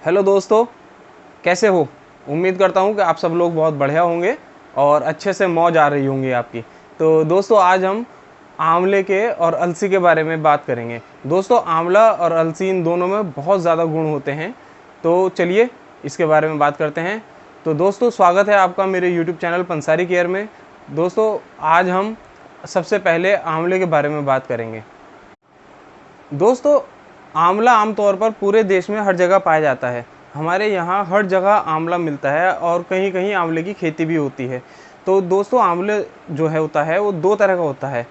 Hello दोस्तों, कैसे हो। उम्मीद करता हूँ कि आप सब लोग बहुत बढ़िया होंगे और अच्छे से मौज आ रही होंगी आपकी। तो दोस्तों, आज हम आंवले के और अलसी के बारे में बात करेंगे। दोस्तों, आंवला और अलसी इन दोनों में बहुत ज़्यादा गुण होते हैं। तो चलिए इसके बारे में बात करते हैं। तो दोस्तों, स्वागत है आपका मेरे यूट्यूब चैनल पंसारी केयर में। दोस्तों, आज हम सबसे पहले आंवले के बारे में बात करेंगे। दोस्तों, आंवला आमतौर पर पूरे देश में हर जगह पाया जाता है। हमारे यहाँ हर जगह आंवला मिलता है और कहीं कहीं आंवले की खेती भी होती है। तो दोस्तों, आंवले जो है होता है वो दो तरह का होता है।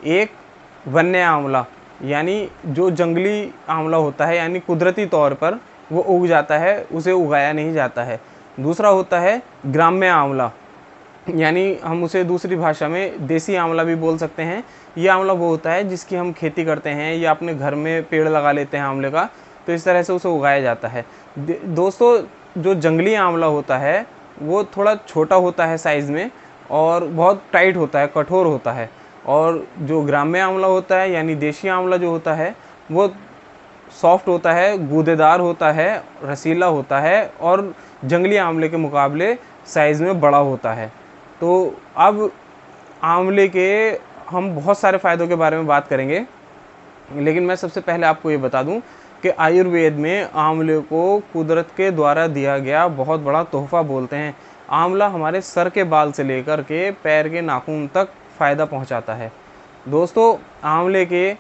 एक वन्य आंवला, यानी जो जंगली आंवला होता है, यानी कुदरती तौर पर वो उग जाता है, उसे उगाया नहीं जाता है। दूसरा होता है ग्राम्य आंवला, यानी हम उसे दूसरी भाषा में देसी आंवला भी बोल सकते हैं। ये आंवला वो होता है जिसकी हम खेती करते हैं या अपने घर में पेड़ लगा लेते हैं आंवले का, तो इस तरह से उसे उगाया जाता है। दोस्तों, जो जंगली आंवला होता है वो थोड़ा छोटा होता है साइज़ में और बहुत टाइट होता है, कठोर होता है। और जो ग्राम्य आंवला होता है, यानी देशी आंवला जो होता है, वो सॉफ्ट होता है, गूदेदार होता है, रसीला होता है और जंगली आंवले के मुकाबले साइज़ में बड़ा होता है। तो अब आंवले के हम बहुत सारे फ़ायदों के बारे में बात करेंगे, लेकिन मैं सबसे पहले आपको ये बता दूं कि आयुर्वेद में आंवले को कुदरत के द्वारा दिया गया बहुत बड़ा तोहफा बोलते हैं। आंवला हमारे सर के बाल से लेकर के पैर के नाखून तक फ़ायदा पहुंचाता है। दोस्तों, आंवले के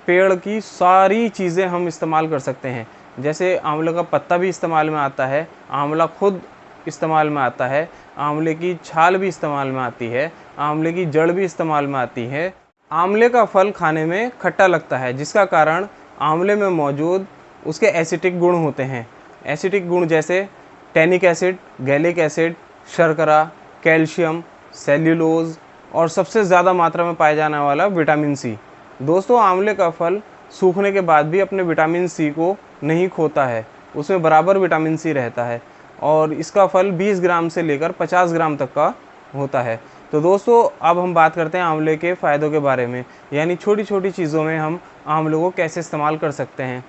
पेड़ की सारी चीज़ें हम इस्तेमाल कर सकते हैं। जैसे आंवले का पत्ता भी इस्तेमाल में आता है, आंवला खुद इस्तेमाल में आता है, आंवले की छाल भी इस्तेमाल में आती है, आंवले की जड़ भी इस्तेमाल में आती है। आंवले का फल खाने में खट्टा लगता है, जिसका कारण आंवले में मौजूद उसके एसिटिक गुण होते हैं। एसिटिक गुण जैसे टैनिक एसिड, गैलिक एसिड, शर्करा, कैल्शियम, सेल्यूलोज और सबसे ज़्यादा मात्रा में पाया जाने वाला विटामिन सी। दोस्तों, आंवले का फल सूखने के बाद भी अपने विटामिन सी को नहीं खोता है, उसमें बराबर विटामिन सी रहता है और इसका फल 20 ग्राम से लेकर 50 ग्राम तक का होता है। तो दोस्तों, अब हम बात करते हैं आंवले के फ़ायदों के बारे में, यानी छोटी छोटी चीज़ों में हम आंवले को कैसे इस्तेमाल कर सकते हैं।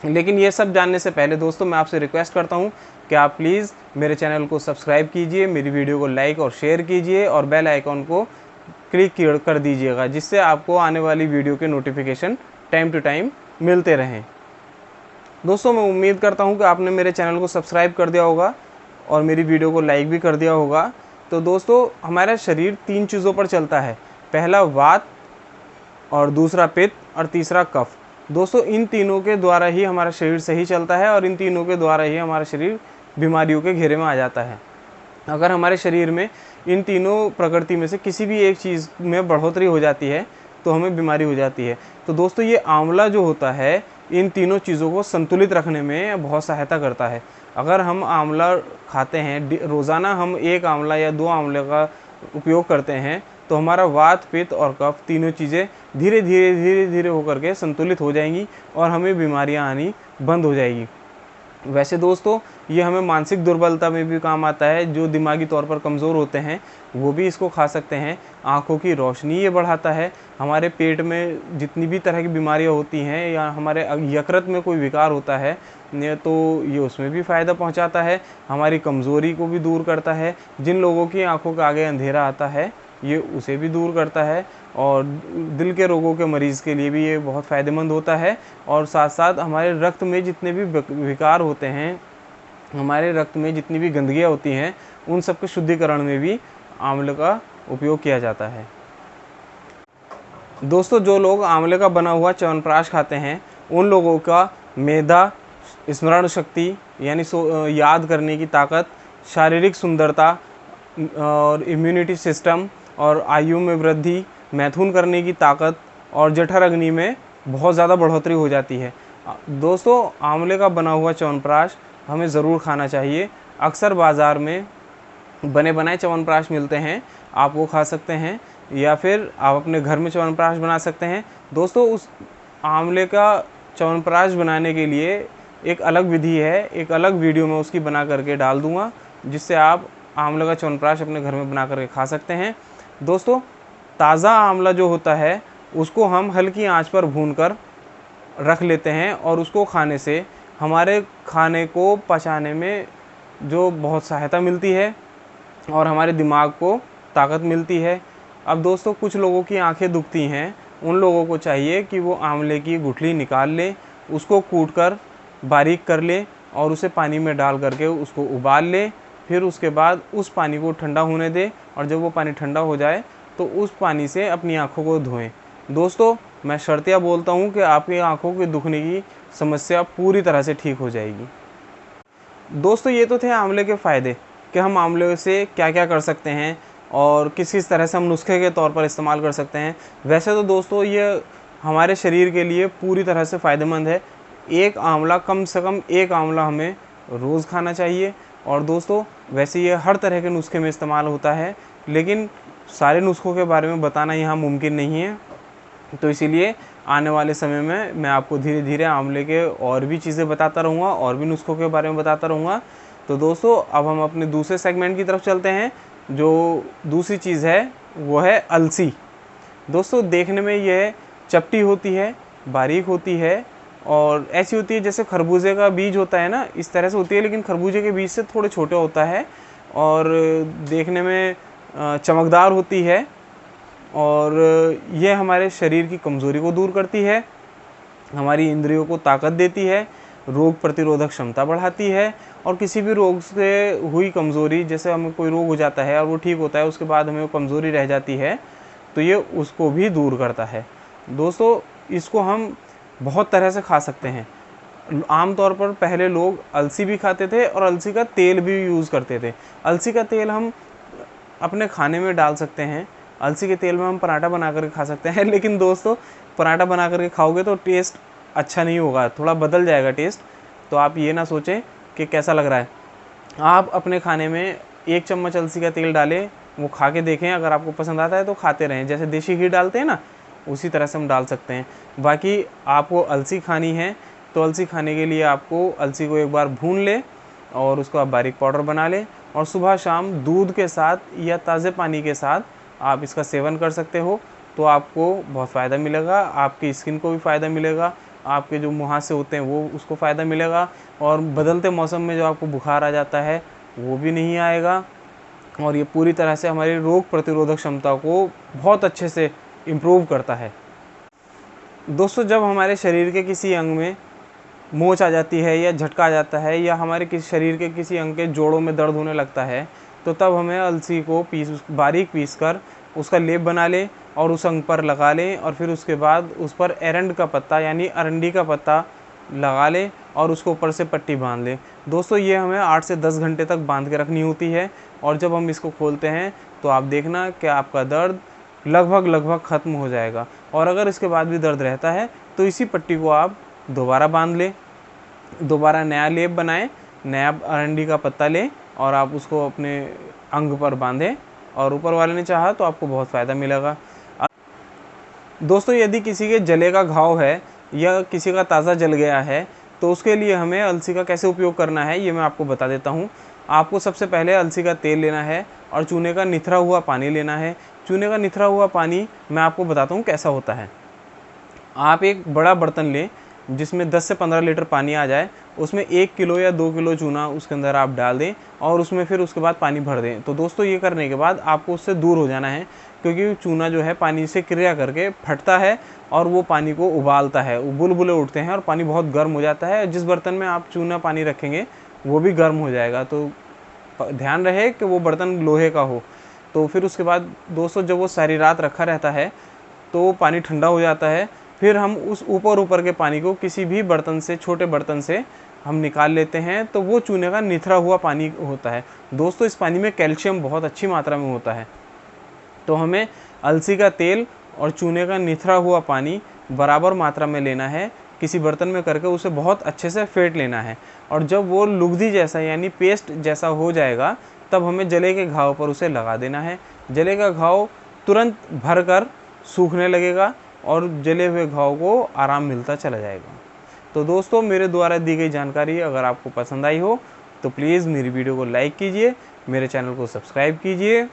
लेकिन ये सब जानने से पहले दोस्तों, मैं आपसे रिक्वेस्ट करता हूँ कि आप प्लीज़ मेरे चैनल को सब्सक्राइब कीजिए, मेरी वीडियो को लाइक और शेयर कीजिए और बेल आइकॉन को क्लिक कर दीजिएगा, जिससे आपको आने वाली वीडियो के नोटिफिकेशन टाइम टू टाइम मिलते रहें। दोस्तों, मैं उम्मीद करता हूँ कि आपने मेरे चैनल को सब्सक्राइब कर दिया होगा और मेरी वीडियो को लाइक भी कर दिया होगा। तो दोस्तों, हमारा शरीर 3 चीज़ों पर चलता है। पहला वात, और दूसरा पित्त और तीसरा कफ। दोस्तों, इन तीनों के द्वारा ही हमारा शरीर सही चलता है और इन तीनों के द्वारा ही हमारा शरीर बीमारियों के घेरे में आ जाता है। अगर हमारे शरीर में इन तीनों प्रकृति में से किसी भी एक चीज़ में बढ़ोतरी हो जाती है तो हमें बीमारी हो जाती है। तो दोस्तों, ये आंवला जो होता है इन तीनों चीज़ों को संतुलित रखने में बहुत सहायता करता है। अगर हम आंवला खाते हैं, रोज़ाना हम 1 आंवला या 2 आंवले का उपयोग करते हैं, तो हमारा वात, पित्त और कफ तीनों चीज़ें धीरे धीरे होकर के संतुलित हो जाएंगी और हमें बीमारियां आनी बंद हो जाएगी। वैसे दोस्तों, ये हमें मानसिक दुर्बलता में भी काम आता है। जो दिमागी तौर पर कमज़ोर होते हैं वो भी इसको खा सकते हैं। आँखों की रोशनी ये बढ़ाता है। हमारे पेट में जितनी भी तरह की बीमारियां होती हैं या हमारे यकृत में कोई विकार होता है तो ये उसमें भी फ़ायदा पहुंचाता है। हमारी कमज़ोरी को भी दूर करता है। जिन लोगों की आँखों के आगे अंधेरा आता है ये उसे भी दूर करता है और दिल के रोगों के मरीज़ के लिए भी ये बहुत फ़ायदेमंद होता है। और साथ साथ हमारे रक्त में जितने भी विकार होते हैं, हमारे रक्त में जितनी भी गंदगियाँ होती हैं, उन सब के शुद्धिकरण में भी आंवले का उपयोग किया जाता है। दोस्तों, जो लोग आंवले का बना हुआ च्यवनप्राश खाते हैं उन लोगों का मेधा, स्मरण शक्ति यानी याद करने की ताकत, शारीरिक सुंदरता और इम्यूनिटी सिस्टम और आयु में वृद्धि, मैथुन करने की ताकत और जठर अग्नि में बहुत ज़्यादा बढ़ोतरी हो जाती है। दोस्तों, आंवले का बना हुआ च्यवनप्राश हमें ज़रूर खाना चाहिए। अक्सर बाज़ार में बने बनाए च्यवनप्राश मिलते हैं, आप वो खा सकते हैं या फिर आप अपने घर में च्यवनप्राश बना सकते हैं। दोस्तों, उस आंवले का च्यवनप्राश बनाने के लिए एक अलग विधि है, एक अलग वीडियो में उसकी बना करके डाल दूँगा, जिससे आप आंवले का च्यवनप्राश अपने घर में बना करके खा सकते हैं। दोस्तों, ताज़ा आंवला जो होता है उसको हम हल्की आंच पर भूनकर रख लेते हैं और उसको खाने से हमारे खाने को पचाने में जो बहुत सहायता मिलती है और हमारे दिमाग को ताकत मिलती है। अब दोस्तों कुछ लोगों की आंखें दुखती हैं, उन लोगों को चाहिए कि वो आंवले की गुठली निकाल ले, उसको कूट कर बारीक कर ले और उसे पानी में डाल करके उसको उबाल ले। फिर उसके बाद उस पानी को ठंडा होने दे और जब वो पानी ठंडा हो जाए तो उस पानी से अपनी आँखों को धोएं। दोस्तों मैं शर्तिया बोलता हूँ कि आपकी आँखों के दुखने की समस्या पूरी तरह से ठीक हो जाएगी। दोस्तों ये तो थे आंवले के फ़ायदे कि हम आंवले से क्या क्या कर सकते हैं और किस किस तरह से हम नुस्खे के तौर पर इस्तेमाल कर सकते हैं। वैसे तो दोस्तों ये हमारे शरीर के लिए पूरी तरह से फ़ायदेमंद है। एक आंवला, कम से कम एक आंवला हमें रोज़ खाना चाहिए। और दोस्तों वैसे ये हर तरह के नुस्खे में इस्तेमाल होता है, लेकिन सारे नुस्खों के बारे में बताना यहाँ मुमकिन नहीं है। तो इसीलिए आने वाले समय में मैं आपको धीरे धीरे आंवले के और भी चीज़ें बताता रहूँगा और भी नुस्खों के बारे में बताता रहूँगा। तो दोस्तों अब हम अपने दूसरे सेगमेंट की तरफ चलते हैं। जो दूसरी चीज़ है वो है अलसी। दोस्तों देखने में यह चपटी होती है, बारीक होती है और ऐसी होती है जैसे खरबूजे का बीज होता है ना, इस तरह से होती है, लेकिन खरबूजे के बीज से थोड़े छोटे होता है और देखने में चमकदार होती है। और ये हमारे शरीर की कमज़ोरी को दूर करती है, हमारी इंद्रियों को ताकत देती है, रोग प्रतिरोधक क्षमता बढ़ाती है और किसी भी रोग से हुई कमज़ोरी, जैसे हमें कोई रोग हो जाता है और वो ठीक होता है, उसके बाद हमें वो कमज़ोरी रह जाती है, तो ये उसको भी दूर करता है। दोस्तों इसको हम बहुत तरह से खा सकते हैं। आमतौर पर पहले लोग अलसी भी खाते थे और अलसी का तेल भी यूज़ करते थे। अलसी का तेल हम अपने खाने में डाल सकते हैं, अलसी के तेल में हम पराठा बना कर खा सकते हैं। लेकिन दोस्तों पराठा बना करके खाओगे तो टेस्ट अच्छा नहीं होगा, थोड़ा बदल जाएगा टेस्ट। तो आप ये ना सोचें कि कैसा लग रहा है। आप अपने खाने में 1 चम्मच अलसी का तेल डालें, वो खा के देखें, अगर आपको पसंद आता है तो खाते रहें। जैसे देसी घी डालते हैं ना, उसी तरह से हम डाल सकते हैं। बाकी आपको अलसी खानी है तो अलसी खाने के लिए आपको अलसी को एक बार भून लें और उसको आप बारीक पाउडर बना लें और सुबह शाम दूध के साथ या ताज़े पानी के साथ आप इसका सेवन कर सकते हो। तो आपको बहुत फ़ायदा मिलेगा, आपकी स्किन को भी फ़ायदा मिलेगा, आपके जो मुहासे होते हैं वो उसको फ़ायदा मिलेगा और बदलते मौसम में जो आपको बुखार आ जाता है वो भी नहीं आएगा। और ये पूरी तरह से हमारी रोग प्रतिरोधक क्षमता को बहुत अच्छे से इम्प्रूव करता है। दोस्तों जब हमारे शरीर के किसी अंग में मोच आ जाती है या झटका आ जाता है या हमारे किसी शरीर के किसी अंग के जोड़ों में दर्द होने लगता है, तो तब हमें अलसी को बारीक पीस कर उसका लेप बना लें और उस अंग पर लगा लें और फिर उसके बाद उस पर एरंड का पत्ता यानी अरंडी का पत्ता लगा लें और उसको ऊपर से पट्टी बांध लें। दोस्तों ये हमें 8 से 10 घंटे तक बांध के रखनी होती है और जब हम इसको खोलते हैं तो आप देखना कि आपका दर्द लगभग ख़त्म हो जाएगा। और अगर इसके बाद भी दर्द रहता है तो इसी पट्टी को आप दोबारा बांध लें, दोबारा नया लेप बनाएं, नया अरंडी का पत्ता लें और आप उसको अपने अंग पर बांधें और ऊपर वाले ने चाहा तो आपको बहुत फ़ायदा मिलेगा। दोस्तों यदि किसी के जले का घाव है या किसी का ताज़ा जल गया है तो उसके लिए हमें अलसी का कैसे उपयोग करना है ये मैं आपको बता देता हूँ। आपको सबसे पहले अलसी का तेल लेना है और चूने का निथरा हुआ पानी लेना है। चूने का निथरा हुआ पानी मैं आपको बताता हूँ कैसा होता है। आप एक बड़ा बर्तन लें जिसमें 10 से 15 लीटर पानी आ जाए, उसमें 1 किलो या 2 किलो चूना उसके अंदर आप डाल दें और उसमें फिर उसके बाद पानी भर दें। तो दोस्तों ये करने के बाद आपको उससे दूर हो जाना है, क्योंकि चूना जो है पानी से क्रिया करके फटता है और वो पानी को उबालता है, बुलबुले उठते हैं और पानी बहुत गर्म हो जाता है। जिस बर्तन में आप चूना पानी रखेंगे वो भी गर्म हो जाएगा, तो ध्यान रहे कि वो बर्तन लोहे का हो। तो फिर उसके बाद दोस्तों जब वो सारी रात रखा रहता है तो पानी ठंडा हो जाता है। फिर हम उस ऊपर के पानी को किसी भी बर्तन से, छोटे बर्तन से हम निकाल लेते हैं, तो वो चूने का निथरा हुआ पानी होता है। दोस्तों इस पानी में कैल्शियम बहुत अच्छी मात्रा में होता है। तो हमें अलसी का तेल और चूने का निथरा हुआ पानी बराबर मात्रा में लेना है, किसी बर्तन में करके उसे बहुत अच्छे से फेंट लेना है और जब वो लुगदी जैसा यानी पेस्ट जैसा हो जाएगा तब हमें जले के घाव पर उसे लगा देना है। जले का घाव तुरंत भर कर सूखने लगेगा और जले हुए घाव को आराम मिलता चला जाएगा। तो दोस्तों मेरे द्वारा दी गई जानकारी अगर आपको पसंद आई हो तो प्लीज़ मेरी वीडियो को लाइक कीजिए, मेरे चैनल को सब्सक्राइब कीजिए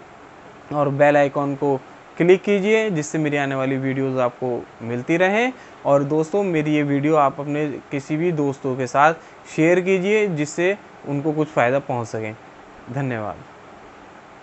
और बेल आइकॉन को क्लिक कीजिए, जिससे मेरी आने वाली वीडियोस आपको मिलती रहें। और दोस्तों, मेरी ये वीडियो आप अपने किसी भी दोस्तों के साथ शेयर कीजिए, जिससे उनको कुछ फ़ायदा पहुंच सके। धन्यवाद।